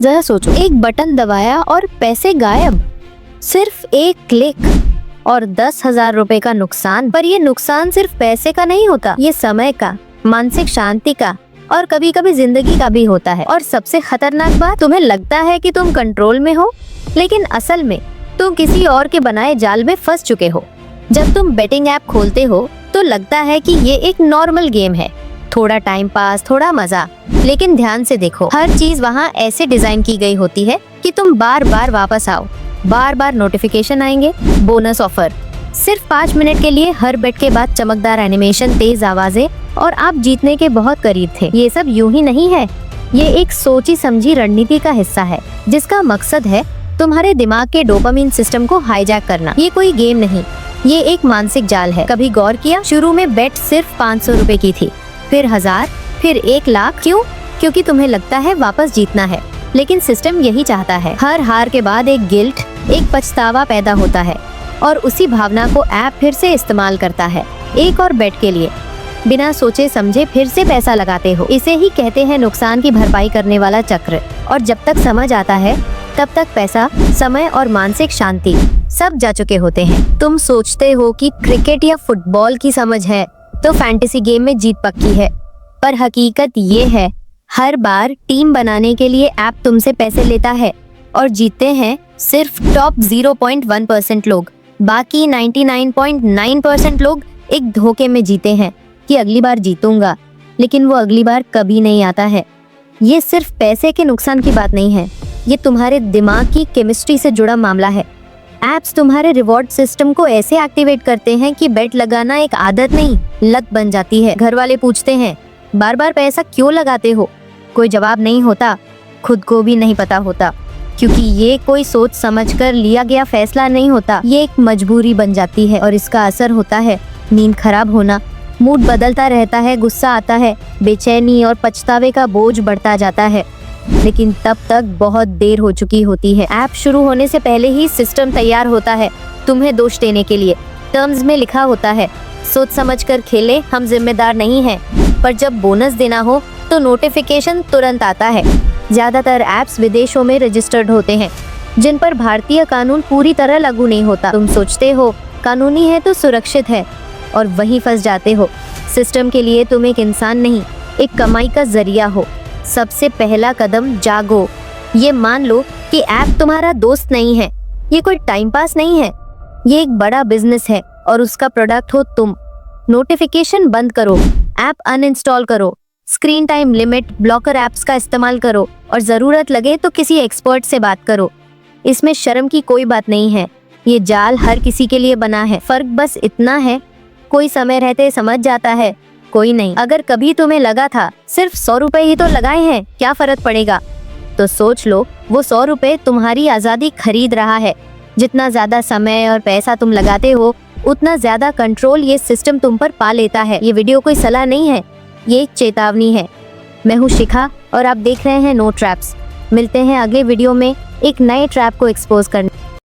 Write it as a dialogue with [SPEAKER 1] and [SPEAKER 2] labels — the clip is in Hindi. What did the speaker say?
[SPEAKER 1] जरा सोचो, एक बटन दबाया और पैसे गायब। सिर्फ एक क्लिक और 10,000 रुपए का नुकसान। पर ये नुकसान सिर्फ पैसे का नहीं होता, ये समय का, मानसिक शांति का और कभी कभी जिंदगी का भी होता है। और सबसे खतरनाक बात, तुम्हें लगता है कि तुम कंट्रोल में हो, लेकिन असल में तुम किसी और के बनाए जाल में फंस चुके हो। जब तुम बेटिंग ऐप खोलते हो तो लगता है कि ये एक नॉर्मल गेम है, थोड़ा टाइम पास, थोड़ा मजा। लेकिन ध्यान से देखो, हर चीज वहाँ ऐसे डिजाइन की गई होती है कि तुम बार बार वापस आओ। बार बार नोटिफिकेशन आएंगे, बोनस ऑफर, सिर्फ 5 मिनट के लिए, हर बेट के बाद चमकदार एनिमेशन, तेज आवाजें और आप जीतने के बहुत करीब थे। ये सब यूं ही नहीं है, ये एक सोची समझी रणनीति का हिस्सा है जिसका मकसद है तुम्हारे दिमाग के डोपामिन सिस्टम को हाईजैक करना। ये कोई गेम नहीं, ये एक मानसिक जाल है। कभी गौर किया, शुरू में बेट सिर्फ 500 रुपए की थी, फिर 1000, फिर 1 लाख। क्यों? क्योंकि तुम्हें लगता है वापस जीतना है, लेकिन सिस्टम यही चाहता है। हर हार के बाद एक गिल्ट, एक पछतावा पैदा होता है और उसी भावना को ऐप फिर से इस्तेमाल करता है, एक और बेट के लिए। बिना सोचे समझे फिर से पैसा लगाते हो। इसे ही कहते हैं नुकसान की भरपाई करने वाला चक्र। और जब तक समझ आता है तब तक पैसा, समय और मानसिक शांति सब जा चुके होते हैं। तुम सोचते हो कि क्रिकेट या फुटबॉल की समझ है तो फैंटेसी गेम में जीत पक्की है, पर हकीकत ये है, हर बार टीम बनाने के लिए ऐप तुमसे पैसे लेता है और जीतते हैं सिर्फ टॉप 0.1% लोग। बाकी 99.9% लोग एक धोखे में जीते हैं कि अगली बार जीतूंगा, लेकिन वो अगली बार कभी नहीं आता है। ये सिर्फ पैसे के नुकसान की बात नहीं है, ये तुम्हारे दिमाग की केमिस्ट्री से जुड़ा मामला है। एप्स तुम्हारे रिवॉर्ड सिस्टम को ऐसे एक्टिवेट करते हैं कि बेट लगाना एक आदत नहीं, लत बन जाती है। घर वाले पूछते हैं, बार बार पैसा क्यों लगाते हो? कोई जवाब नहीं होता, खुद को भी नहीं पता होता, क्योंकि ये कोई सोच समझकर लिया गया फैसला नहीं होता, ये एक मजबूरी बन जाती है। और इसका असर होता है नींद खराब होना, मूड बदलता रहता है, गुस्सा आता है, बेचैनी और पछतावे का बोझ बढ़ता जाता है। लेकिन तब तक बहुत देर हो चुकी होती है। ऐप शुरू होने से पहले ही सिस्टम तैयार होता है तुम्हें दोष देने के लिए। टर्म्स में लिखा होता है, सोच समझकर खेले, हम जिम्मेदार नहीं हैं। पर जब बोनस देना हो तो नोटिफिकेशन तुरंत आता है। ज्यादातर ऐप्स विदेशों में रजिस्टर्ड होते हैं, जिन पर भारतीय कानून पूरी तरह लागू नहीं होता। तुम सोचते हो कानूनी है तो सुरक्षित है, और वहीं फंस जाते हो। सिस्टम के लिए तुम एक इंसान नहीं, एक कमाई का जरिया हो। सबसे पहला कदम, जागो। ये मान लो कि ऐप तुम्हारा दोस्त नहीं है, ये कोई टाइम पास नहीं है, ये एक बड़ा बिजनेस है और उसका प्रोडक्ट हो तुम। नोटिफिकेशन बंद करो, ऐप अनइंस्टॉल करो, screen time limit, blocker apps का इस्तेमाल करो और जरूरत लगे तो किसी एक्सपर्ट से बात करो। इसमें शर्म की कोई बात नहीं है, ये जाल हर किसी के लिए बना है। फर्क बस इतना है, कोई समय रहते समझ जाता है, कोई नहीं। अगर कभी तुम्हें लगा था सिर्फ 100 रुपए ही तो लगाए हैं, क्या फर्क पड़ेगा, तो सोच लो, वो 100 रुपए तुम्हारी आजादी खरीद रहा है। जितना ज्यादा समय और पैसा तुम लगाते हो, उतना ज्यादा कंट्रोल ये सिस्टम तुम पर पा लेता है। ये वीडियो कोई सलाह नहीं है, ये एक चेतावनी है। मैं हूँ शिखा और आप देख रहे हैं नो ट्रैप्स। मिलते हैं अगले वीडियो में एक नए ट्रैप को एक्सपोज करने।